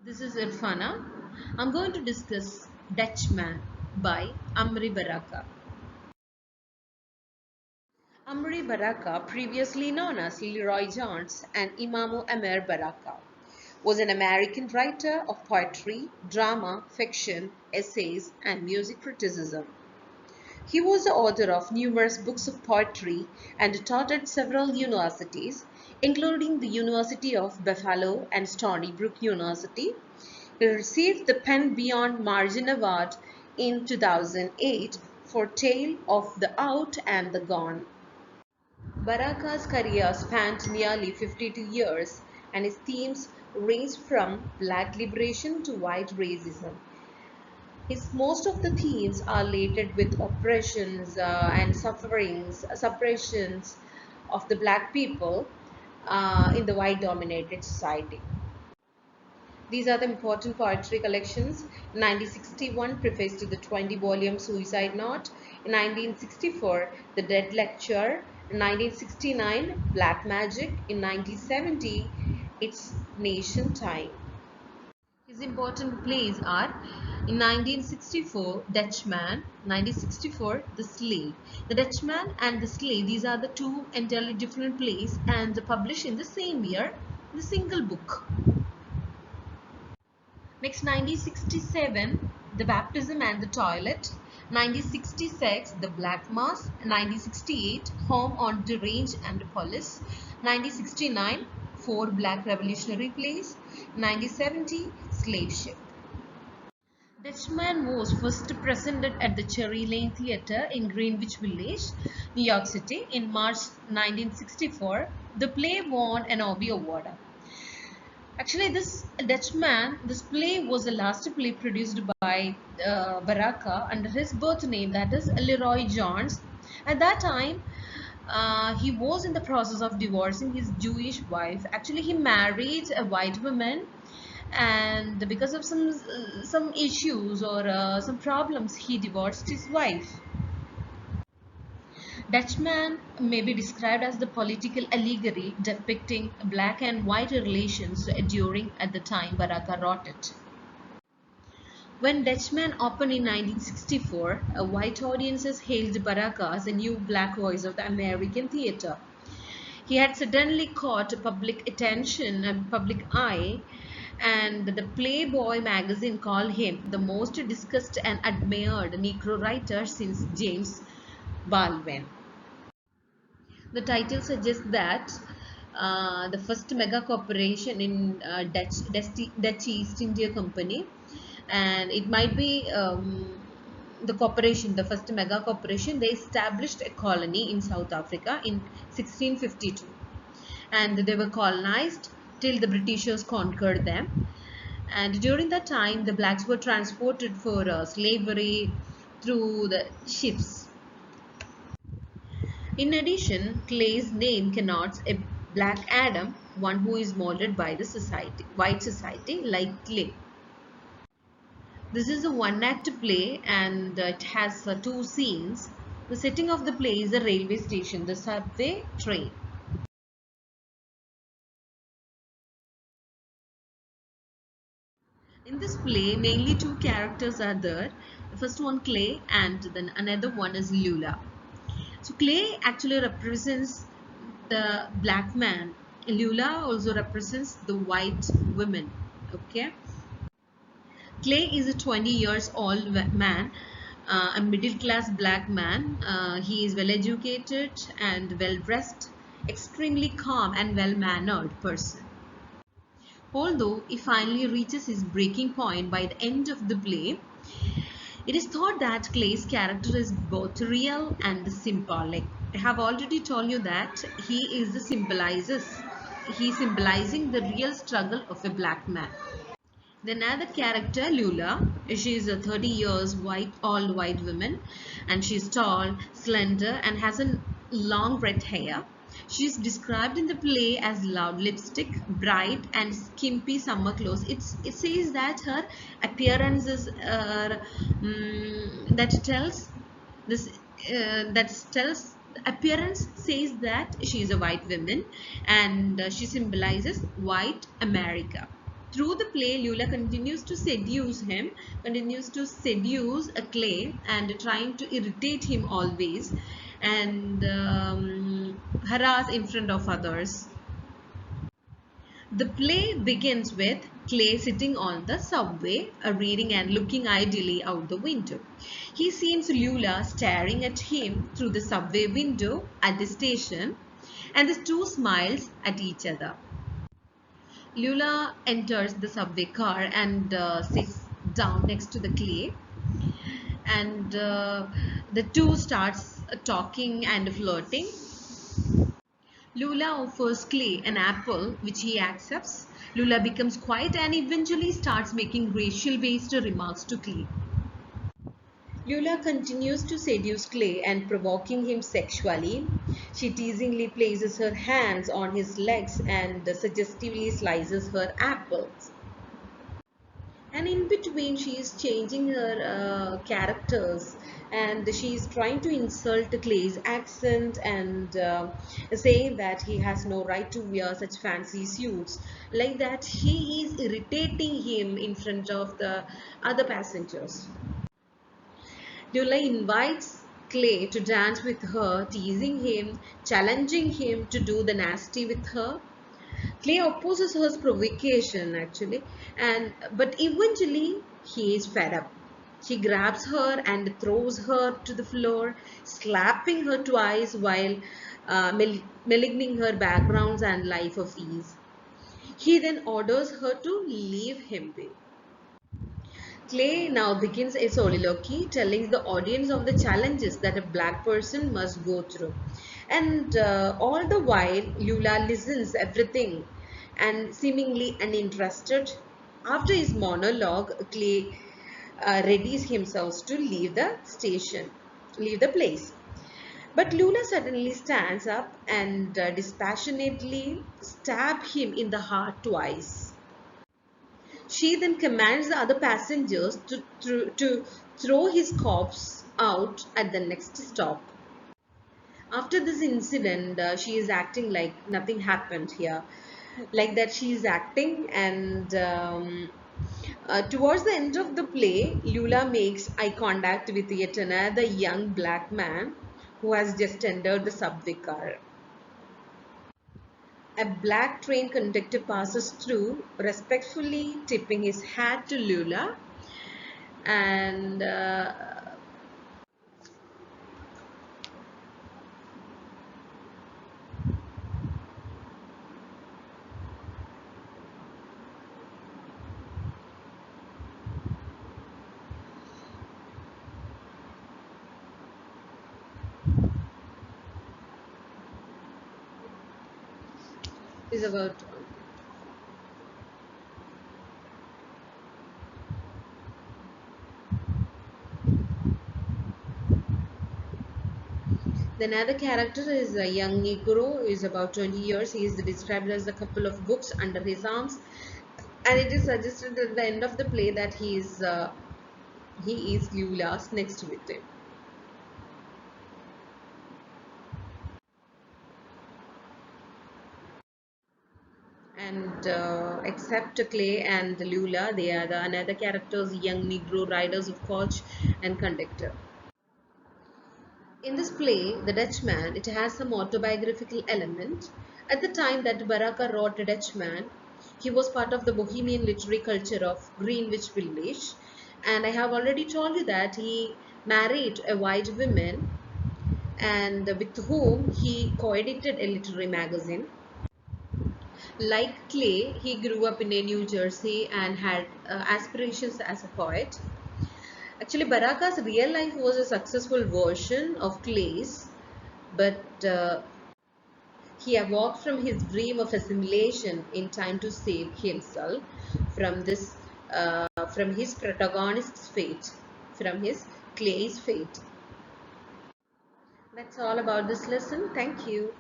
This is Irfana. I'm going to discuss Dutchman by Amiri Baraka. Amiri Baraka, previously known as Leroy Jones and Imamu Amir Baraka, was an American writer of poetry, drama, fiction, essays, and music criticism. He was the author of numerous books of poetry and taught at several universities, including the University of Buffalo and Stony Brook University. He received the Pen Beyond Margin Award in 2008 for Tale of the Out and the Gone. Baraka's career spanned nearly 52 years, and his themes ranged from black liberation to white racism. Most of the themes are related with oppressions and sufferings, suppressions of the black people in the white dominated society. These are the important poetry collections. In 1961, preface to the 20-volume Suicide Note. In 1964, The Dead Lecture. In 1969, Black Magic. In 1970, It's Nation Time. His important plays are in 1964, Dutchman, 1964, The Slave. The Dutchman and The Slave, these are the two entirely different plays and published in the same year, the single book. Next, 1967, The Baptism and the Toilet. 1966, The Black Mass. 1968, Home on the Range and Police. 1969, Four Black Revolutionary Plays. 1970, Slave Ship. Dutchman was first presented at the Cherry Lane Theatre in Greenwich Village, New York City in March 1964. The play won an Obie Award. Actually, this play was the last play produced by Baraka under his birth name, that is Leroy Jones. At that time, he was in the process of divorcing his Jewish wife. Actually, he married a white woman, and because of some issues or some problems, he divorced his wife. Dutchman may be described as the political allegory depicting black and white relations during at the time Baraka wrote it. When Dutchman opened in 1964, white audiences hailed Baraka as a new black voice of the American theater. He had suddenly caught public attention and public eye, and the Playboy magazine called him the most discussed and admired Negro writer since James Baldwin. The title suggests that the first mega corporation in Dutch East India Company, and it might be the corporation, the first mega corporation, they established a colony in South Africa in 1652, and they were colonized till the Britishers conquered them. And during that time, the blacks were transported for slavery through the ships. In addition, Clay's name connotes a black Adam, one who is molded by the white society, like Clay. This is a one-act play, and it has two scenes. The setting of the play is a railway station, the subway train. In this play, mainly two characters are there. The first one, Clay, and then another one is Lula. So Clay actually represents the black man. Lula also represents the white woman. Okay. Clay is a 20 years old man, a middle class black man. He is well educated and well dressed, extremely calm and well mannered person. Although he finally reaches his breaking point by the end of the play, it is thought that Clay's character is both real and symbolic. I have already told you that he symbolizing the real struggle of a black man. The another character, Lula, she is a 30 years old white woman, and she is tall, slender, and has a long red hair. She is described in the play as loud lipstick, bright and skimpy summer clothes. It says that her appearance is that tells appearance says that she is a white woman, and she symbolizes white America. through the play, Lula continues to seduce him, continues to seduce a Clay and trying to irritate him always and harass in front of others. The play begins with Clay sitting on the subway, reading and looking idly out the window. He sees Lula staring at him through the subway window at the station, and the two smiles at each other. Lula enters the subway car and sits down next to the Clay, and the two starts talking and flirting. Lula offers Clay an apple, which he accepts. Lula becomes quiet and eventually starts making racial-based remarks to Clay. Lula continues to seduce Clay and provoking him sexually. She teasingly places her hands on his legs and suggestively slices her apples. And in between, she is changing her characters and she is trying to insult Clay's accent and saying that he has no right to wear such fancy suits. Like that, she is irritating him in front of the other passengers. Lula invites Clay to dance with her, teasing him, challenging him to do the nasty with her. Clay opposes her provocation actually, and but eventually he is fed up. She grabs her and throws her to the floor, slapping her twice while maligning her backgrounds and life of ease. He then orders her to leave him be. Clay now begins a soliloquy telling the audience of the challenges that a black person must go through. And all the while, Lula listens everything and seemingly uninterested. After his monologue, Clay readies himself to leave the station, leave the place. But Lula suddenly stands up and dispassionately stabs him in the heart twice. She then commands the other passengers to throw his corpse out at the next stop. After this incident, she is acting like nothing happened here. Like that, she is acting, and towards the end of the play, Lula makes eye contact with yet another young black man who has just entered the subway car. A black train conductor passes through, respectfully tipping his hat to Lula, and is about. The another character is a young Negro, is about 20 years. He is described as a couple of books under his arms, and it is suggested at the end of the play that he is Lula's next victim. And except Clay and Lula, they are the another characters, young Negro riders of coach and conductor. In this play, The Dutchman, it has some autobiographical element. At the time that Baraka wrote The Dutchman, he was part of the Bohemian literary culture of Greenwich Village, and I have already told you that he married a white woman and with whom he co-edited a literary magazine. Like Clay, he grew up in New Jersey and had aspirations as a poet. Actually, Baraka's real life was a successful version of Clay's, but he awoke from his dream of assimilation in time to save himself from from his protagonist's fate, from his Clay's fate. That's all about this lesson. Thank you.